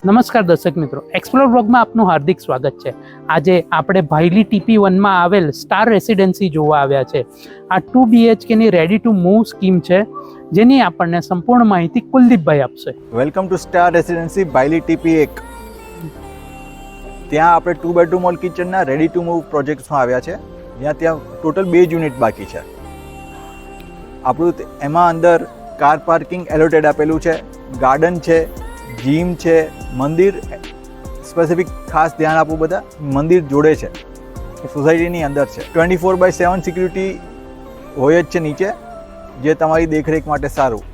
નમસ્કાર દર્શક મિત્રો, એક્સપ્લોર બ્લોગમાં આપનું હાર્દિક સ્વાગત છે. આજે આપણે ભાયલી TP1માં આવેલ સ્ટાર રેસિડેન્સી જોવા આવ્યા છે. આ 2 BHKની રેડી ટુ મૂવ સ્કીમ છે, જેની આપણને સંપૂર્ણ માહિતી કુલદીપભાઈ આપશે. Welcome to star residency Bhayli TP1. ત્યાં આપણે 2 બેડરૂમ ઓલ કિચનના રેડી ટુ મૂવ પ્રોજેક્ટ્સમાં આવ્યા છે. ત્યાં ટોટલ 2 યુનિટ બાકી છે. આપણું એમાં અંદર કાર પાર્કિંગ એલોટેડ આપેલું છે, ગાર્ડન છે, જીમ છે, મંદિર સ્પેસિફિક ખાસ ધ્યાન આપવું, બધા મંદિર જોડે છે, સોસાયટીની અંદર છે. 24/7 સિક્યુરિટી હોય જ છે નીચે, જે તમારી દેખરેખ માટે સારું.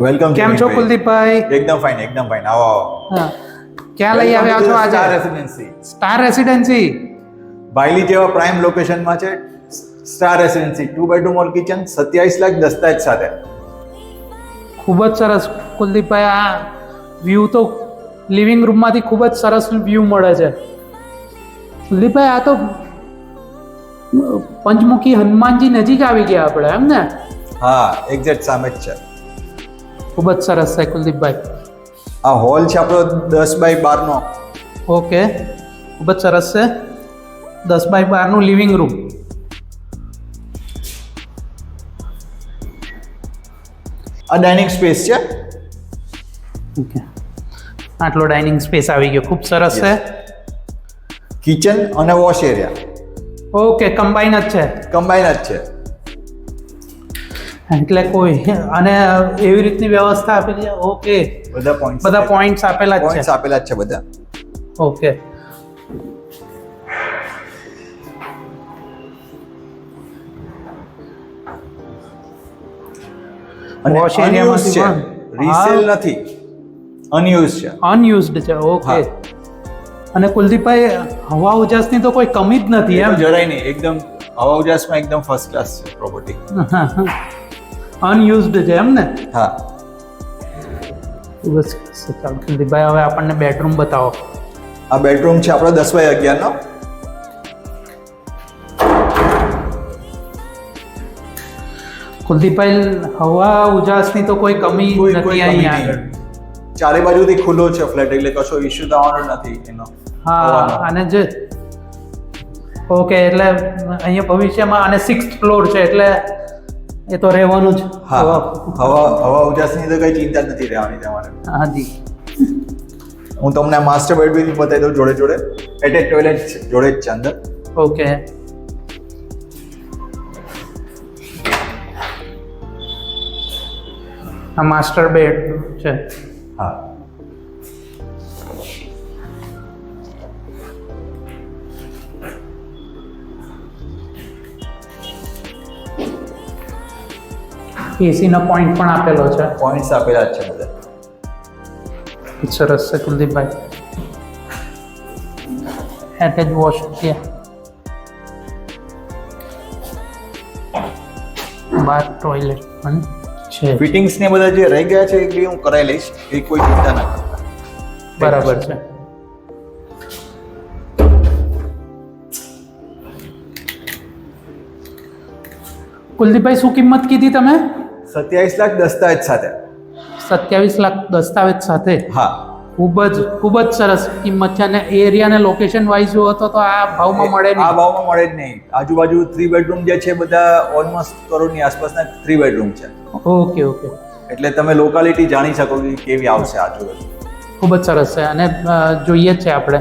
વેલકમ. કેમ છો કુલદીપભાઈ? એકદમ ફાઇન, એકદમ ફાઇન. આવો હા, ક્યાં લઈ આવ્યા છો આજે? Star residency. સ્ટાર રેસિડેન્સી ભાયલી જેવા પ્રાઇમ લોકેશનમાં છે star residency. 2 bedroom all kitchen, 27 lakh દસ્તાવેજ સાથે. ખૂબ જ સરસ કુલદીપભાઈ. આ વ્યૂ તો લિવિંગ રૂમમાંથી ખૂબ જ સરસ વ્યૂ મળે છે. કુલદીપભાઈ, આ તો પંચમુખી હનુમાનજી નજીક આવી ગયા આપણે, એમ ને? હા, એક્ઝેક્ટ સામે જ છે. ખૂબ જ સરસ છે કુલદીપભાઈ. આ હોલ છે આપણો 10x12 નો. ઓકે, ખૂબ જ સરસ છે. 10x12 નું લિવિંગ રૂમ. આ ડાઇનિંગ સ્પેસ છે. ઓકે, આટલો ડાઇનિંગ સ્પેસ આવી ગયો, ખૂબ સરસ છે. કિચન અને વોશ એરિયા ઓકે, કમ્બાઈન જ છે. કમ્બાઈન જ છે. એટલે કોઈ અને એવી રીતની વ્યવસ્થા આપેલી છે. ઓકે, બધા પોઈન્ટ્સ આપેલા જ છે. આપેલા જ છે બધા. ઓકે, અને વોશ એરિયામાંથી છે, પણ રીસેલ નથી, અનયુઝ છે. અનયુઝડ છે. ઓકે. અને કુલદીપભાઈ, હવા ઉજાસની તો કોઈ કમી જ નથી, એમ? જરાય નહીં, એકદમ હવા ઉજાસમાં એકદમ ફર્સ્ટ ક્લાસ છે પ્રોપર્ટી. અનયુઝડ છે, એમ ને? હા. બસ ચાલો કુલદીપભાઈ, હવે આપણને બેડરૂમ બતાવો. આ બેડરૂમ છે આપણો 10x11 નો. કુલદીપભાઈ, હવા ઉજાસની તો કોઈ કમી નથી અહીંયા આગળ. ચારે બાજુથી ખુલ્લો છે ફ્લેટ, એટલે કશો ઇશ્યુ થવાનો નથી એનો. હા, અને જે ઓકે, એટલે અહીંયા ભવિષ્યમાં અને 6th ફ્લોર છે, એટલે એ તો રહેવાનું જ. હા, હવા ઉજાસની તો કઈ ચિંતા જ નથી રહેવાની તમારે. હાજી. હું તમને માસ્ટર બેડરૂમ બતાવી દઉં જોડે જોડે. એટેચ ટોયલેટ જોડે જ છે અંદર. ઓકે. આ માસ્ટર બેડ છે. હા. એસીનો પોઈન્ટ પણ આપેલો છે. પોઈન્ટ્સ આપેલા જ છે બધા. સરસ છે કુલદીપભાઈ. એટેચ વોશ છે, બાર ટોયલેટ પણ છે. ફિટિંગ્સ ને બધા જે રહી ગયા છે એ બી હું કરાવી લઈશ, એ કોઈ ચિંતા ના કરતા. બરાબર છે. કુલદીપભાઈ શું કિંમત કીધી તમે? 27 લાખ દસ્તાવેજ સાથે. 27 લાખ દસ્તાવેજ સાથે. હા, ખૂબ જ સરસ કિંમત છે. અને એરિયા ને લોકેશન વાઇઝ જુઓ તો આ ભાવમાં મળે આ નહીં. ભાવમાં મળે જ નહીં. આજુબાજુ 3 બેડરૂમ જે છે બધા ઓલમોસ્ટ કરોડની આસપાસના 3 બેડરૂમ છે. ઓકે ઓકે, એટલે તમે લોકાલિટી જાણી શકો કે કેવી આવશે આજુબાજુ. ખૂબ જ સરસ છે. અને જોઈએ જ છે આપણે